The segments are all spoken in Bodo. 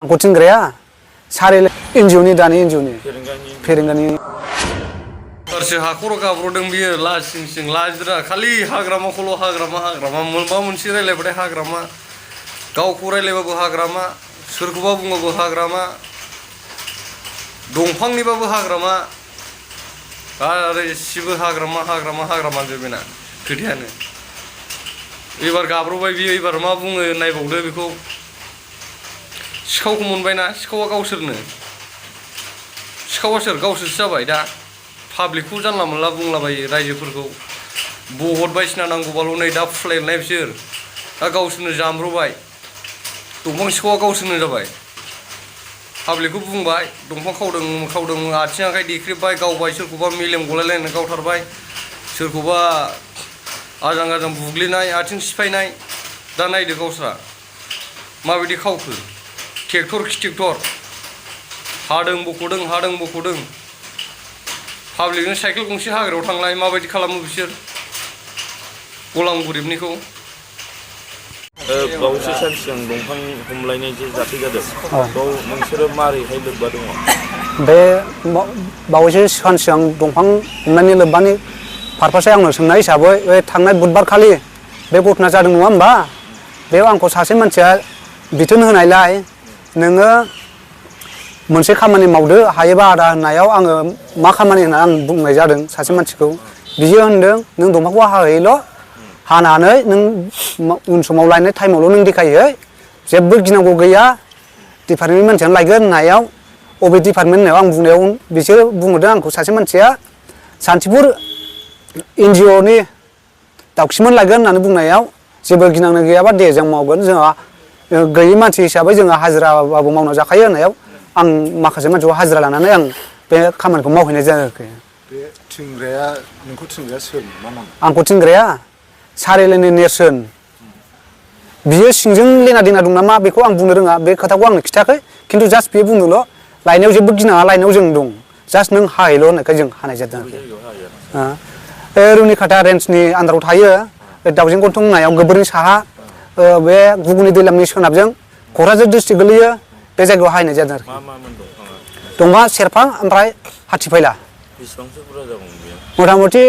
कोचिं गैया सारे एनजिअनि दानि एनजिअनि फेरेंगानि फारसे हाखर गाब्र'दों बियो लासिं सिं लाजिरा खालि हाग्रामाखौल' हाग्रामा मोनबा मोनसे रायलायबाथाय हाग्रामा गावखौ रायलायबाबो हाग्रामा सोरखौबा बुङोबो हाग्रामा दंफांनिबाबो हाग्रामा आरो सिबो हाग्रामा जोबेना खोथायानो एबार गाब्र'बाय बियो एबार मा बुङो नायबावदो बेखौ सिखावखौ मोनबायना सिखावा गावसोरनो सिखावा सोर गावसोरसो जाबाय दा पाब्लिकखौ जानला मोनला बुंलाबायो रायजोफोरखौ भट बायदिसिना नांगौबाल' नै दा फुस्लायनाय बिसोर दा गावसोरनो जामब्र'बाय दंफां सिखावा गावसोरनो जाबाय पाब्लिकखौ बुंबाय दंफां खावदों आथिं आखाइ देख्रेबबाय गावबाय सोरखौबा मेलेम गलायलायनानै गावथारबाय सोरखौबा आजां बुग्लिनाय आथिं सिफायनाय दा नायदो गावस्रा माबायदि खावखो ट्रेक्टर खि ट्रेक्टर हादों बख'दों पाब्लिकनो साइकेल गंसे हाग्रायाव थांलाय माबायदि खालामो बिसोर गलाम गरिबनिखौ बावैसो सान सिगां दंफां हमलायनाय जे जाथाय जादों बेयाव नोंसोरो मारैहाय लोब्बा दङ बे बावैसो सान सिगां दंफां हमनायनि लोब्बानि पारपासै आंनो सोंनाय हिसाबै बे थांनाय बुधबार खालि बे घटना जादों नङा होमबा बेयाव आंखौ सासे मानसिया बिथोन होनायलाय नोङो मोनसे खामानि मावदो हायोबा आदा होननायाव आङो मा खामानि होनना आं बुंनाय जादों सासे मानसिखौ बियो होनदों नों दंफांखौ हाहैल' हानानै नों उन समाव लायनाय टाइमावल' नों देखायहै जेबो गिनांगौ गैया डिपार्टमेन्टनि मानसियानो लायगोन होननायाव अबे डिपार्टमेन्ट होननायाव आं बुंनायाव बिसोर बुंहरदों आंखौ सासे मानसिया सान्तिपुर एनजिअनि दाउखिमोन लायगोन होननानै बुंनायाव जेबो गिनांनो गैयाबा दे जों मावगोन जोंहा गैयि मानसि हिसाबै जोंहा हाजिराबाबो मावना जाखायो होननायाव आं माखासे मानसिखौ हाजिरा लानानै आं बे खामानिखौ मावहैनाय जायाखै बे थिंग्राया नोंखौ थिंग्राया सोर मा नाम आंखौ थिंग्राया सारिलेनि नेरसोन बियो सिंजों लेना देना दं नामा बेखौ आं बुंनो रोङा बे खोथाखौ आंनो खिथायाखै खिन्थु जास्ट बियो बुंदोंल' लायनायाव जेबो गिनाङा लायनायाव जों दं जास्ट नों हाहैल' होननायखाय जों हानाय जादों आरोखि रुनिखाटा रेन्जनि आन्दाराव थायो बे दाउजें गन्थं होननायाव गोबोरनि साहा बे गुबुननि दैलामनि सोनाबजों क'क्राझार डिस्ट्रिक्ट गोलैयो बे जायगायाव हायनाय जादों आरोखि दंफाङा सेरफां ओमफ्राय हाथिफायला बेसेबांसो बुरजा जागौमोन बेयो मथा मथि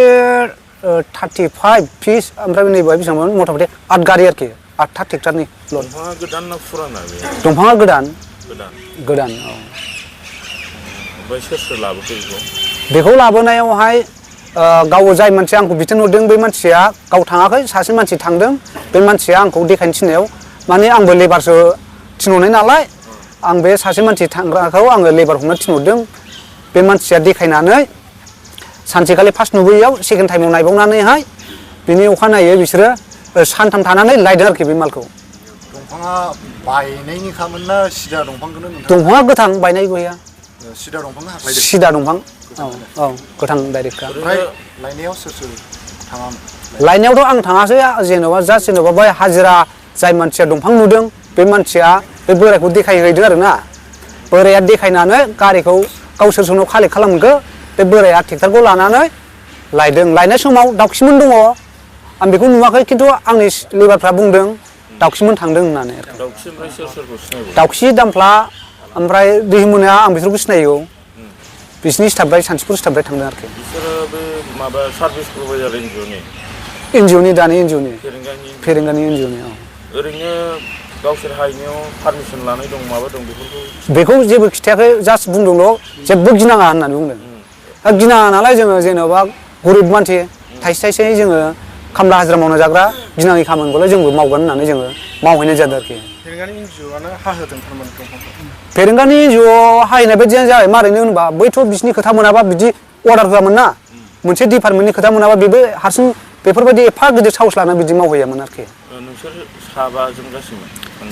35 फिस ओमफ्राय नैबेहाय बेसेबांमोन मथा मथि 8 गारि आरोखि 8था ट्रेक्टरनि दंफाङा गोदान ना फुराना बे दंफाङा गोदान औ ओमफ्राय सोर लाबोखो बेखौ लाबोनायावहाय गाव जाय मानसिया आंखौ बिथोन हरदों बे मानसिया गाव थाङाखै सासे मानसि थांदों बे मानसिया आंखौ देखायनो थिननायाव माने आंबो लेबारसो थिनहरनाय नालाय आं बे सासे मानसि थांग्राखौ आङो लेबार हमनो थिनहरदों बे मानसिया देखायनानै सानसेखालि फार्स्ट नुबोयैयाव सेकेन्ड टाइमाव नायबावनानैहाय बिनि अखानायै बिसोरो सानथाम थानानै लायदों आरोखि बे मालखौ दंफाङा बायनायनिखामोन ना सिदा दंफांखौनो दंफाङा गोथां बायनाय गैया सिदा दंफांखौ हाख्लायदों सिदा दंफां औ गोथां डाइरेक्टखा ओमफ्राय लायनायाव सोर थाङामोन लायनायावथ' आं थाङासै जेन'बा जास्ट जेन'बा बै हाजिरा जाय मानसिया दंफां नुदों बे मानसिया बे बोरायखौ देखायहैदों आरोना बोराया देखायनानै गारिखौ गावसोर सोरनाव कालेक्ट खालामगो बे बोराया ट्रेक्टरखौ लानानै लायदों लायनाय समाव दाउखिमोन दङ आं बेखौ नुवाखै खिन्थु आंनि लेबारफ्रा बुंदों दाउखिमोन थांदों होननानै दाउखि दामफ्ला ओमफ्राय दैमोना आं बिसोरखौ सिनायो बिसिनि स्टाफनिफ्राय सान्तिपुर स्टाफनिफ्राय थांदों आरोखि बिसोरो बे माबा सार्भिस प्रभाइडार एनजिअनि दानि एनजिअनि फेरेंगानि एनजिअनि ओरैनो गावसोर हायनायाव पारमिसन लानाय दं माबा दं बेखौ जेबो खिथायाखै जास्ट बुंदोंल' जेबो गिनाङा होननानै बुंदों गिनाङा नालाय जोङो जेन'बा गरिब मानसि थाइसे थाइसे जोङो खामला हाजिरा मावना जाग्रा गिनाङि खामानिखौलाय जोंबो मावगोन होननानै जोङो मावहैनाय जादों आरोखि फेरेंगानि एनजिअआनो हाहोदों थारमाने दंफांखौ फेरेंगानि एनजिअ हाहैनाय बायदियानो जाबाय मारैनो होनबा बैथ' बिसिनि खोथा मोनाबा बिदि अर्डार होआमोन ना मोनसे डिपार्टमेन्टनि खोथा मोनाबा बेबो हारसिं बेफोरबायदि एफा गिदिर साहस लानानै बिदि मावहैयामोन आरोखि नोंसोर साबाजों गासिबो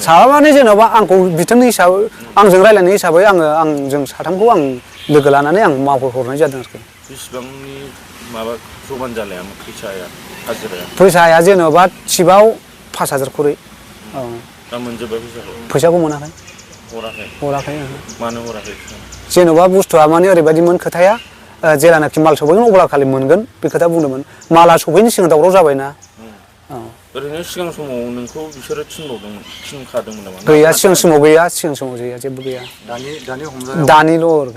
साबामाने जेन'बा आंखौ बिथोन हिसाबै आंजों रायज्लायनाय हिसाबै आंजों साथामखौ आं लोगो लानानै आं मावहरनाय जादों आरोखि बेसेबांनि माबा जमान जालायामोन फैसाया जेन'बा थिबाव 5,000 खरै दा मोनजोब्बाय फैसाखौ मोनाखै हराखै मानो हराखै जेन'बा बुस्थुआ माने ओरैबायदिमोन खोथाया जेलानाखि माल सफैगोन अब्ला खालि मोनगोन बे खोथा बुंदोंमोन माला सफैनो सिगां दावराव जाबायना ओरैनो सिगां समाव नोंखौ बिसोरो थिनखादोंमोन नामा? गैया सिगां समाव गैया सिगां समाव गैया जेबो गैया दानि हमजानायाव दानिल' आरो